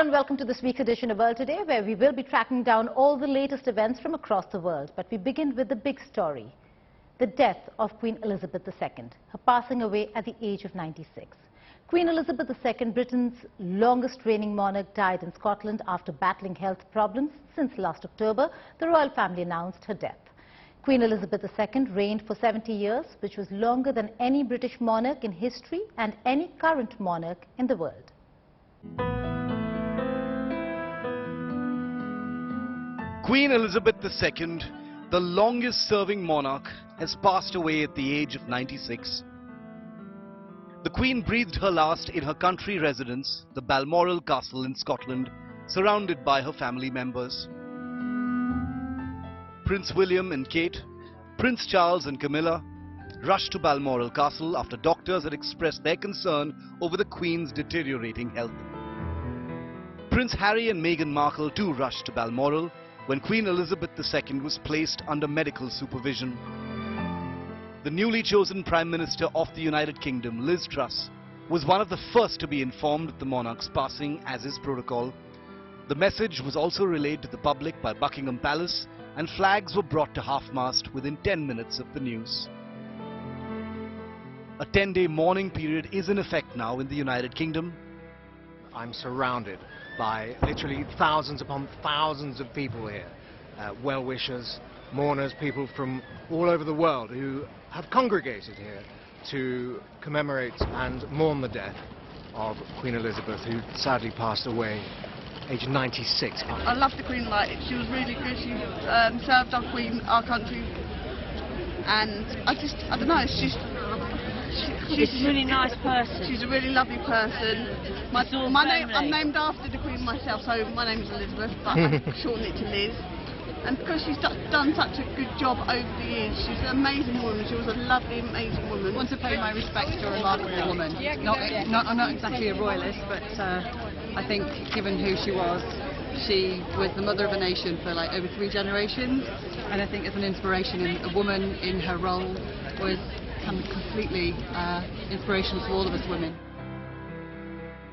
and welcome to this week's edition of World Today, where we will be tracking down all the latest events from across the world. But we begin with the big story, the death of Queen Elizabeth II, her passing away at the age of 96. Queen Elizabeth II, Britain's longest reigning monarch, died in Scotland after battling health problems. Since last October, the royal family announced her death. Queen Elizabeth II reigned for 70 years, which was longer than any British monarch in history and any current monarch in the world. Queen Elizabeth II, the longest-serving monarch, has passed away at the age of 96. The Queen breathed her last in her country residence, the Balmoral Castle in Scotland, surrounded by her family members. Prince William and Kate, Prince Charles and Camilla rushed to Balmoral Castle after doctors had expressed their concern over the Queen's deteriorating health. Prince Harry and Meghan Markle too rushed to Balmoral when Queen Elizabeth II was placed under medical supervision. The newly chosen Prime Minister of the United Kingdom, Liz Truss, was one of the first to be informed of the monarch's passing, as is protocol. The message was also relayed to the public by Buckingham Palace, and flags were brought to half-mast within 10 minutes of the news. A 10-day mourning period is in effect now in the United Kingdom. I'm surrounded by literally thousands upon thousands of people here, well-wishers, mourners, people from all over the world who have congregated here to commemorate and mourn the death of Queen Elizabeth, who sadly passed away aged 96. I love the Queen. She was really good. She served our Queen, our country, and I don't know. She's a really nice person. She's a really lovely person. I'm named after the Queen myself, so my name's Elizabeth, but I shorten it to Liz. And because she's done such a good job over the years, she's an amazing woman. She was a lovely, amazing woman. I want to pay my respects to a remarkable woman. I'm not exactly a royalist, but I think given who she was the mother of a nation for like over 3 generations, and I think as an inspiration, a woman in her role was completely inspirational to all of us women.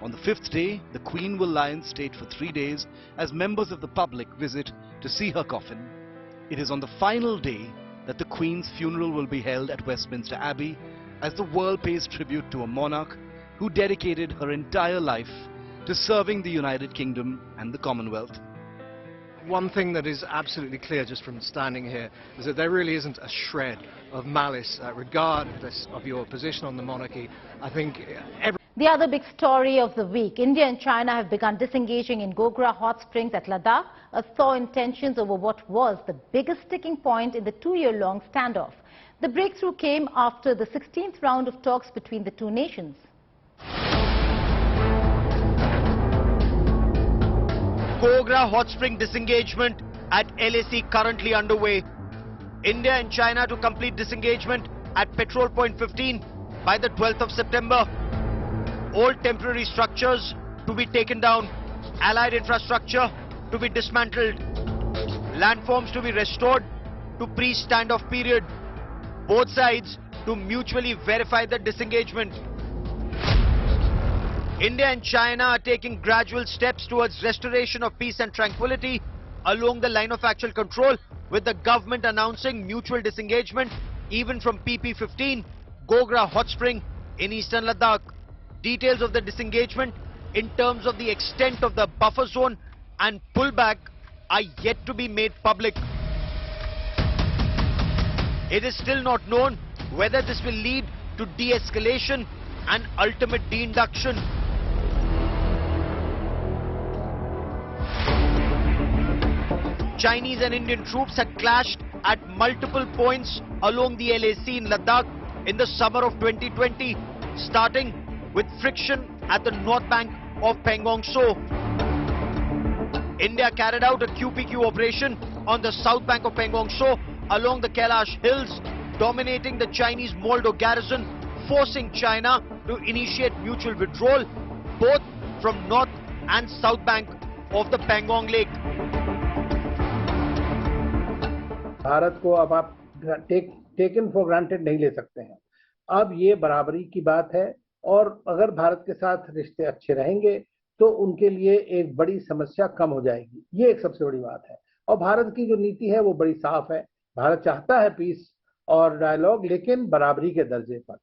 On the 5th day, the Queen will lie in state for 3 days as members of the public visit to see her coffin. It is on the final day that the Queen's funeral will be held at Westminster Abbey as the world pays tribute to a monarch who dedicated her entire life to serving the United Kingdom and the Commonwealth. One thing that is absolutely clear just from standing here is that there really isn't a shred of malice regardless of your position on the monarchy. I think The other big story of the week, India and China have begun disengaging in Gogra-Hot Springs at Ladakh, a thaw in tensions over what was the biggest sticking point in the 2-year-long standoff. The breakthrough came after the 16th round of talks between the two nations. Gogra-Hot Spring disengagement at LAC currently underway. India and China to complete disengagement at Petrol Point 15 by the 12th of September. All temporary structures to be taken down, allied infrastructure to be dismantled, landforms to be restored to pre-standoff period. Both sides to mutually verify the disengagement. India and China are taking gradual steps towards restoration of peace and tranquility along the line of actual control, with the government announcing mutual disengagement even from PP-15, Gogra-Hot Spring in eastern Ladakh. Details of the disengagement in terms of the extent of the buffer zone and pullback are yet to be made public. It is still not known whether this will lead to de-escalation and ultimate de-induction. Chinese and Indian troops had clashed at multiple points along the LAC in Ladakh in the summer of 2020, starting with friction at the north bank of Pangong So. India carried out a QPQ operation on the south bank of Pangong So along the Kailash Hills, dominating the Chinese Moldo garrison, forcing China to initiate mutual withdrawal both from north and south bank of the Pangong Lake. Bharat को अब आप taken for granted नहीं ले सकते हैं। अब ये बराबरी की बात है और अगर भारत के साथ रिश्ते अच्छे रहेंगे तो उनके लिए एक बड़ी समस्या कम हो जाएगी। ये एक सबसे बड़ी बात है। और भारत की जो नीति है वो बड़ी साफ है। भारत चाहता है पीस और डायलॉग, लेकिन बराबरी के दर्जे पर।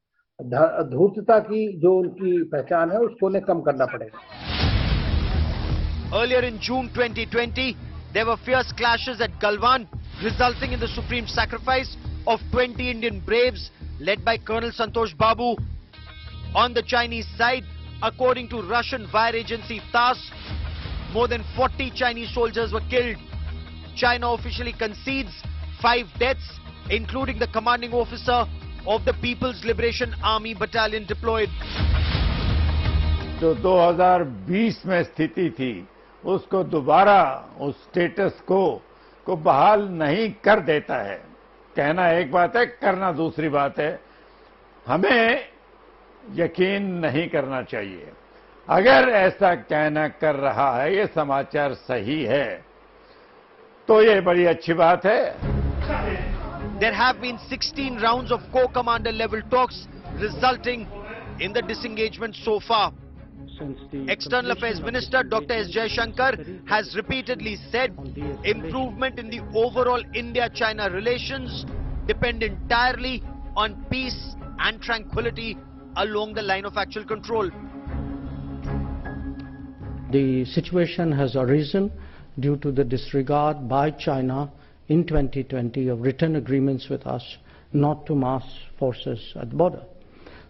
धूर्तता की जो उनकी पहचान है उसको उन्हें कम करना पड़ेगा। Earlier in June 2020, there were fierce clashes at Galwan, resulting in the supreme sacrifice of 20 Indian braves led by Colonel Santosh Babu. On the Chinese side, according to Russian wire agency TASS, more than 40 Chinese soldiers were killed. China officially concedes 5 deaths, including the commanding officer of the People's Liberation Army Battalion deployed. जो 2020 में स्थिति थी उसको दोबारा उस status को बहाल नहीं कर देता है। कहना एक बात है, करना दूसरी बात है। हमें यकीन नहीं करना चाहिए। अगर ऐसा कहना कर रहा है, ये समाचार सही है, तो ये बड़ी अच्छी बात है। There have been 16 rounds of co-commander level talks resulting in the disengagement so far. External Affairs Minister Dr. S. Shankar has repeatedly said improvement in the overall India-China relations depend entirely on peace and tranquility along the line of actual control. The situation has arisen due to the disregard by China in 2020 of written agreements with us not to mass forces at the border.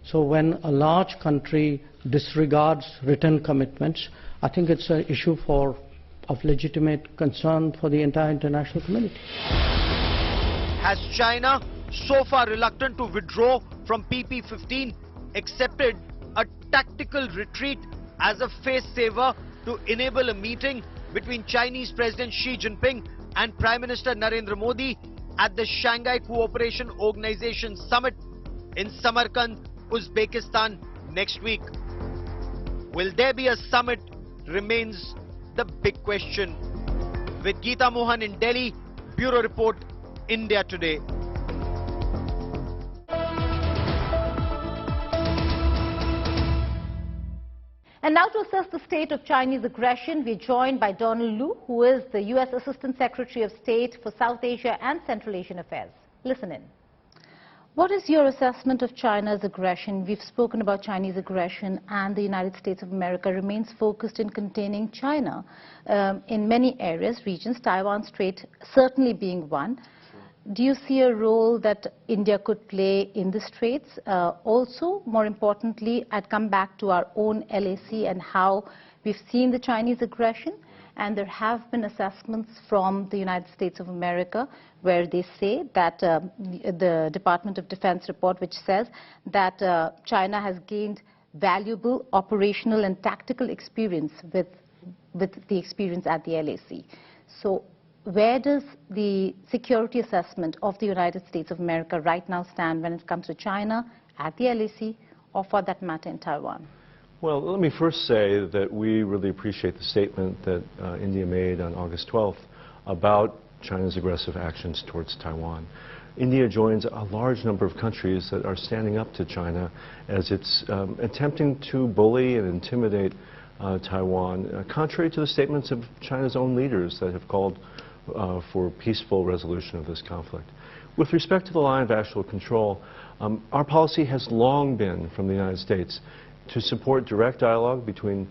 So when a large country disregards written commitments, I think it's an issue of legitimate concern for the entire international community. Has China, so far reluctant to withdraw from PP-15, accepted a tactical retreat as a face saver to enable a meeting between Chinese President Xi Jinping and Prime Minister Narendra Modi at the Shanghai Cooperation Organization Summit in Samarkand, Uzbekistan next week? Will there be a summit remains the big question. With Geeta Mohan in Delhi, Bureau Report, India Today. And now to assess the state of Chinese aggression, we're joined by Donald Lu, who is the U.S. Assistant Secretary of State for South Asia and Central Asian Affairs. Listen in. What is your assessment of China's aggression? We've spoken about Chinese aggression, and the United States of America remains focused in containing China in many areas, regions, Taiwan Strait certainly being one. Do you see a role that India could play in the Straits? Also, more importantly, I'd come back to our own LAC and how we've seen the Chinese aggression, and there have been assessments from the United States of America where they say that the Department of Defense report, which says that China has gained valuable operational and tactical experience with the experience at the LAC. So where does the security assessment of the United States of America right now stand when it comes to China at the LAC, or for that matter in Taiwan? Well, let me first say that we really appreciate the statement that India made on August 12th about China's aggressive actions towards Taiwan. India joins a large number of countries that are standing up to China as it's attempting to bully and intimidate Taiwan, contrary to the statements of China's own leaders that have called for peaceful resolution of this conflict. With respect to the line of actual control, our policy has long been, from the United States, to support direct dialogue between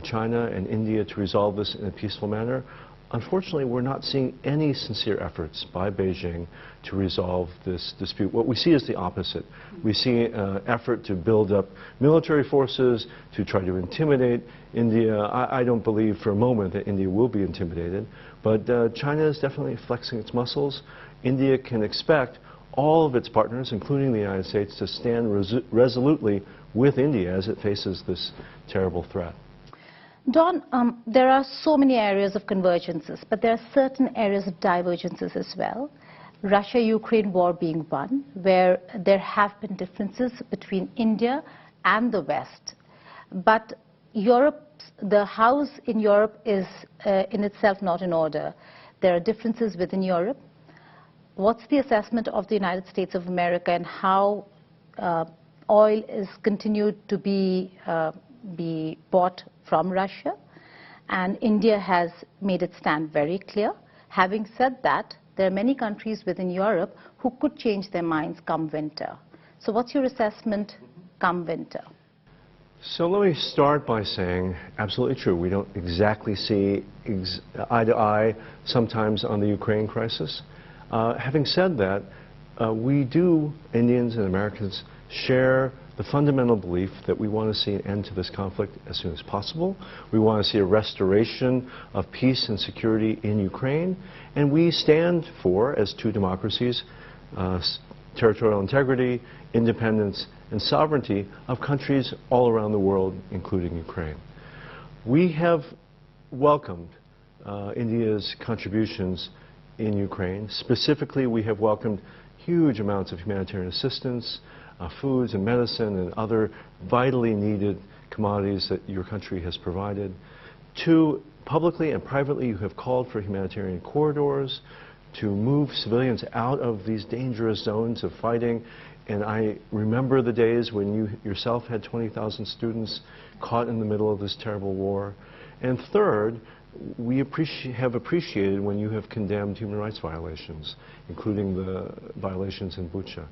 China and India to resolve this in a peaceful manner. Unfortunately, we're not seeing any sincere efforts by Beijing to resolve this dispute. What we see is the opposite. We see an effort to build up military forces, to try to intimidate India. I don't believe for a moment that India will be intimidated, but China is definitely flexing its muscles. India can expect all of its partners, including the United States, to stand resolutely with India as it faces this terrible threat. Don, there are so many areas of convergences, but there are certain areas of divergences as well. Russia-Ukraine war being one, where there have been differences between India and the West. But the house in Europe is in itself not in order. There are differences within Europe. What's the assessment of the United States of America and how oil is continued to be bought from Russia? and India has made its stand very clear. Having said that, there are many countries within Europe who could change their minds come winter. So what's your assessment come winter? So let me start by saying, absolutely true, we don't exactly see eye to eye sometimes on the Ukraine crisis. Having said that, we do, Indians and Americans, share the fundamental belief that we want to see an end to this conflict as soon as possible. We want to see a restoration of peace and security in Ukraine, and we stand for, as two democracies, territorial integrity, independence, and sovereignty of countries all around the world, including Ukraine. We have welcomed India's contributions in Ukraine. Specifically, we have welcomed huge amounts of humanitarian assistance, foods and medicine and other vitally needed commodities that your country has provided. Two, publicly and privately, you have called for humanitarian corridors to move civilians out of these dangerous zones of fighting. And I remember the days when you yourself had 20,000 students caught in the middle of this terrible war. And third, we have appreciated when you have condemned human rights violations, including the violations in Bucha.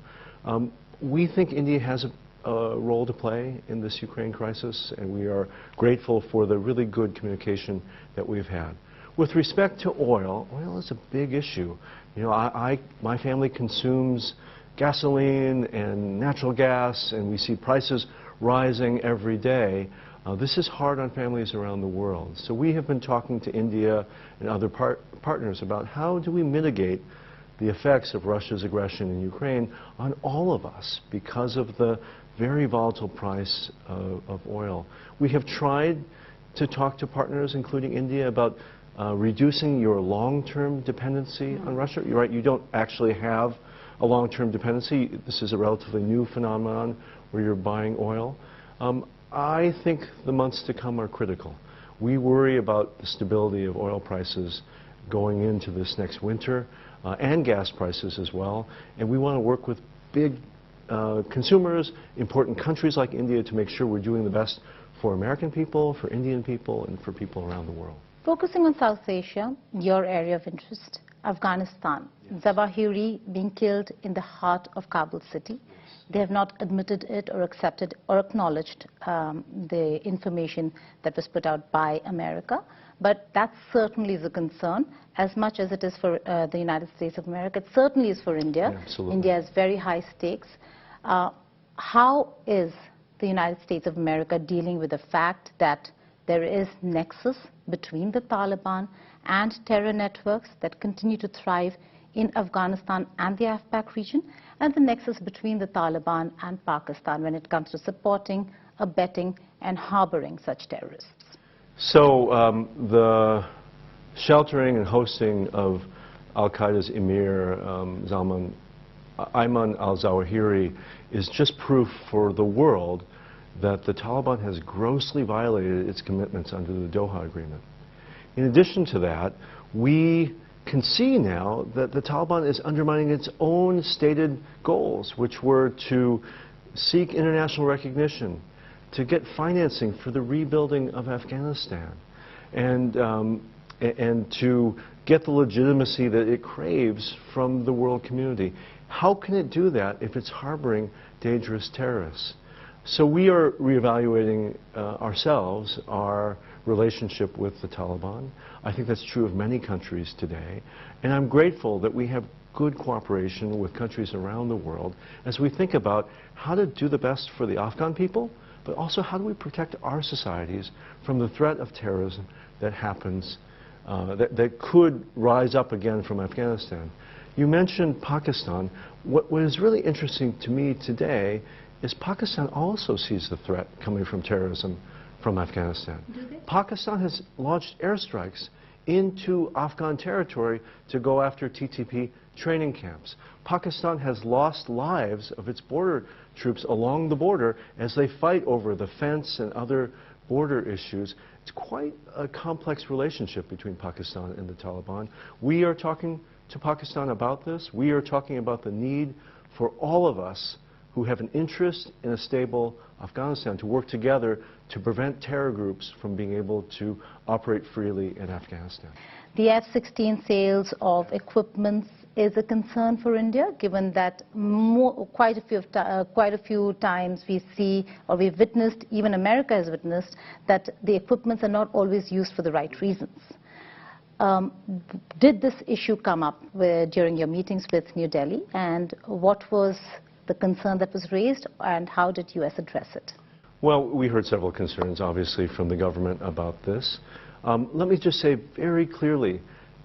We think India has a role to play in this Ukraine crisis, and we are grateful for the really good communication that we've had. With respect to oil, oil is a big issue. You know, my family consumes gasoline and natural gas, and we see prices rising every day. This is hard on families around the world. So we have been talking to India and other partners about how do we mitigate the effects of Russia's aggression in Ukraine on all of us because of the very volatile price of oil. We have tried to talk to partners, including India, about reducing your long-term dependency on Russia. You're right, you don't actually have a long-term dependency. This is a relatively new phenomenon where you're buying oil. I think the months to come are critical. We worry about the stability of oil prices going into this next winter, and gas prices as well. And we want to work with big consumers, important countries like India, to make sure we're doing the best for American people, for Indian people, and for people around the world. Focusing on South Asia, your area of interest, Afghanistan. Yes. Zawahiri being killed in the heart of Kabul city. They have not admitted it or accepted or acknowledged the information that was put out by America. But that certainly is a concern, as much as it is for the United States of America. It certainly is for India. Yeah, absolutely. India has very high stakes. How is the United States of America dealing with the fact that there is nexus between the Taliban and terror networks that continue to thrive in Afghanistan and the AfPak region, and the nexus between the Taliban and Pakistan when it comes to supporting, abetting, and harboring such terrorists? So the sheltering and hosting of al-Qaeda's emir, Ayman al-Zawahiri, is just proof for the world that the Taliban has grossly violated its commitments under the Doha Agreement. In addition to that, we can see now that the Taliban is undermining its own stated goals, which were to seek international recognition, to get financing for the rebuilding of Afghanistan, and to get the legitimacy that it craves from the world community. How can it do that if it's harboring dangerous terrorists? So we are reevaluating ourselves, our relationship with the Taliban. I think that's true of many countries today. And I'm grateful that we have good cooperation with countries around the world as we think about how to do the best for the Afghan people, but also how do we protect our societies from the threat of terrorism that happens, that could rise up again from Afghanistan. You mentioned Pakistan. What is really interesting to me today is Pakistan also sees the threat coming from terrorism from Afghanistan. Pakistan has launched airstrikes into Afghan territory to go after TTP training camps. Pakistan has lost lives of its border troops along the border as they fight over the fence and other border issues. It's quite a complex relationship between Pakistan and the Taliban. We are talking to Pakistan about this. We are talking about the need for all of us who have an interest in a stable Afghanistan to work together to prevent terror groups from being able to operate freely in Afghanistan. The F-16 sales of equipments is a concern for India, given that quite a few times we see, or we've witnessed, even America has witnessed, that the equipments are not always used for the right reasons. Did this issue come up during your meetings with New Delhi, and what was the concern that was raised, and how did US address it? Well, we heard several concerns, obviously, from the government about this. Let me just say very clearly,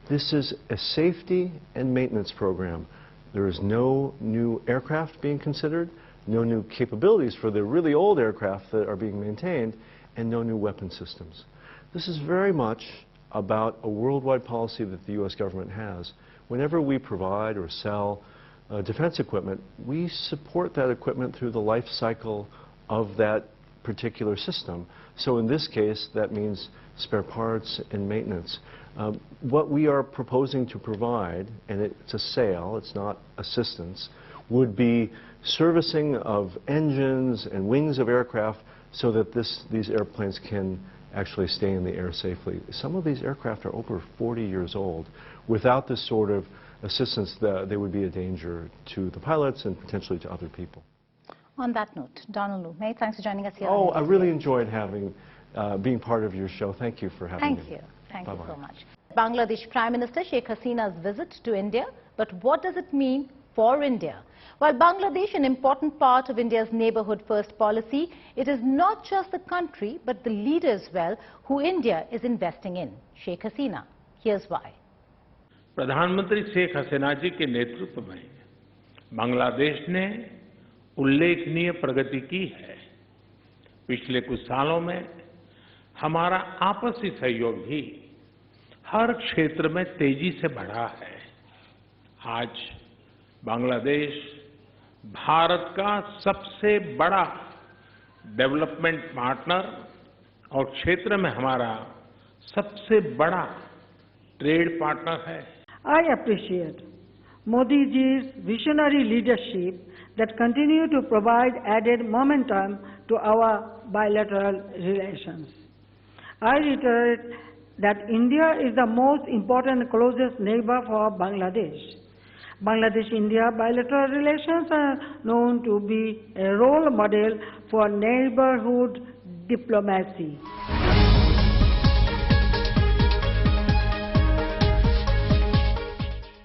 this is a safety and maintenance program. There is no new aircraft being considered, no new capabilities for the really old aircraft that are being maintained, and no new weapon systems. This is very much about a worldwide policy that the US government has. Whenever we provide or sell defense equipment, we support that equipment through the life cycle of that particular system. So in this case, that means spare parts and maintenance. What we are proposing to provide, and it's a sale, it's not assistance, would be servicing of engines and wings of aircraft so that these airplanes can actually stay in the air safely. Some of these aircraft are over 40 years old. Without this sort of assistance, they would be a danger to the pilots and potentially to other people. On that note, Donald Lu, many thanks for joining us here. Oh, I really enjoyed being part of your show. Thank you for having me. Thank you. Thank you so much. Bangladesh Prime Minister Sheikh Hasina's visit to India, but what does it mean for India? While Bangladesh an important part of India's neighborhood first policy, it is not just the country but the leaders as well who India is investing in. Sheikh Hasina, here's why. प्रधानमंत्री शेख हसीना जी के नेतृत्व में बांग्लादेश ने उल्लेखनीय प्रगति की है। पिछले कुछ सालों में हमारा आपसी सहयोग भी हर क्षेत्र में तेजी से बढ़ा है। आज बांग्लादेश भारत का सबसे बड़ा डेवलपमेंट पार्टनर और क्षेत्र में हमारा सबसे बड़ा ट्रेड पार्टनर है। I appreciate Modi ji's visionary leadership that continue to provide added momentum to our bilateral relations. I reiterate that India is the most important closest neighbor for Bangladesh. Bangladesh-India bilateral relations are known to be a role model for neighborhood diplomacy.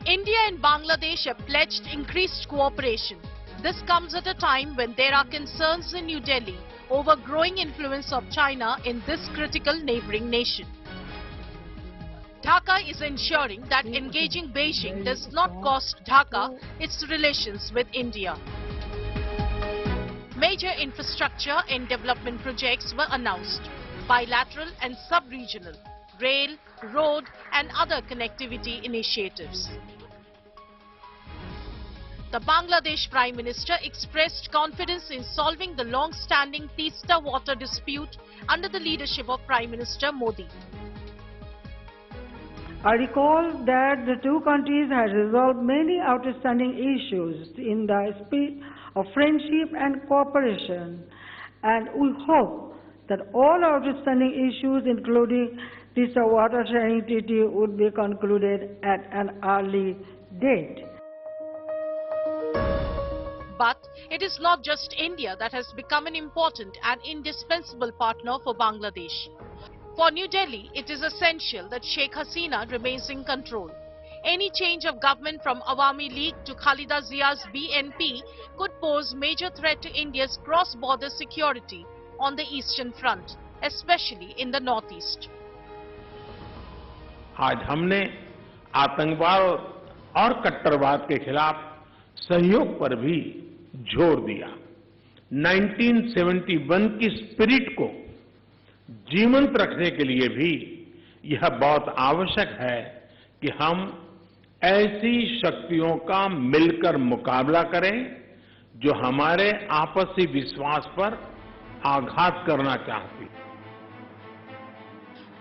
India and Bangladesh have pledged increased cooperation. This comes at a time when there are concerns in New Delhi over growing influence of China in this critical neighboring nation. Dhaka is ensuring that engaging Beijing does not cost Dhaka its relations with India. Major infrastructure and development projects were announced, bilateral and sub-regional, rail, road and other connectivity initiatives. The Bangladesh Prime Minister expressed confidence in solving the long-standing Teesta water dispute under the leadership of Prime Minister Modi. I recall that the two countries had resolved many outstanding issues in the spirit of friendship and cooperation, and we hope that all outstanding issues, including Teesta water sharing treaty, would be concluded at an early date. But it is not just India that has become an important and indispensable partner for Bangladesh. For New Delhi, it is essential that Sheikh Hasina remains in control. Any change of government from Awami League to Khalida Zia's BNP could pose major threat to India's cross-border security on the Eastern Front, especially in the Northeast. आज हमने आतंकवाद और कट्टरवाद के खिलाफ सहयोग पर भी जोर दिया। 1971 की स्पिरिट को जीवंत रखने के लिए भी यह बहुत आवश्यक है कि हम ऐसी शक्तियों का मिलकर मुकाबला करें जो हमारे आपसी विश्वास पर आघात करना चाहती है।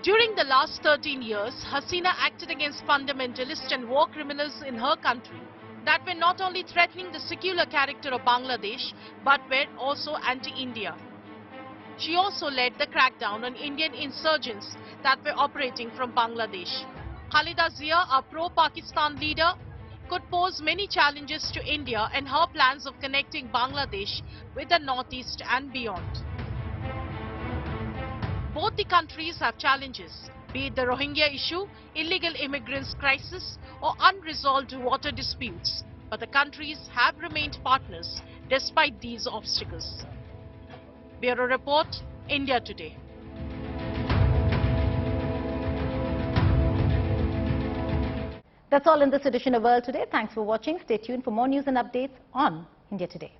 During the last 13 years, Hasina acted against fundamentalists and war criminals in her country that were not only threatening the secular character of Bangladesh, but were also anti-India. She also led the crackdown on Indian insurgents that were operating from Bangladesh. Khalida Zia, a pro-Pakistan leader, could pose many challenges to India and her plans of connecting Bangladesh with the northeast and beyond. Both the countries have challenges, be it the Rohingya issue, illegal immigrants crisis, or unresolved water disputes. But the countries have remained partners despite these obstacles. Bureau Report, India Today. That's all in this edition of World Today. Thanks for watching. Stay tuned for more news and updates on India Today.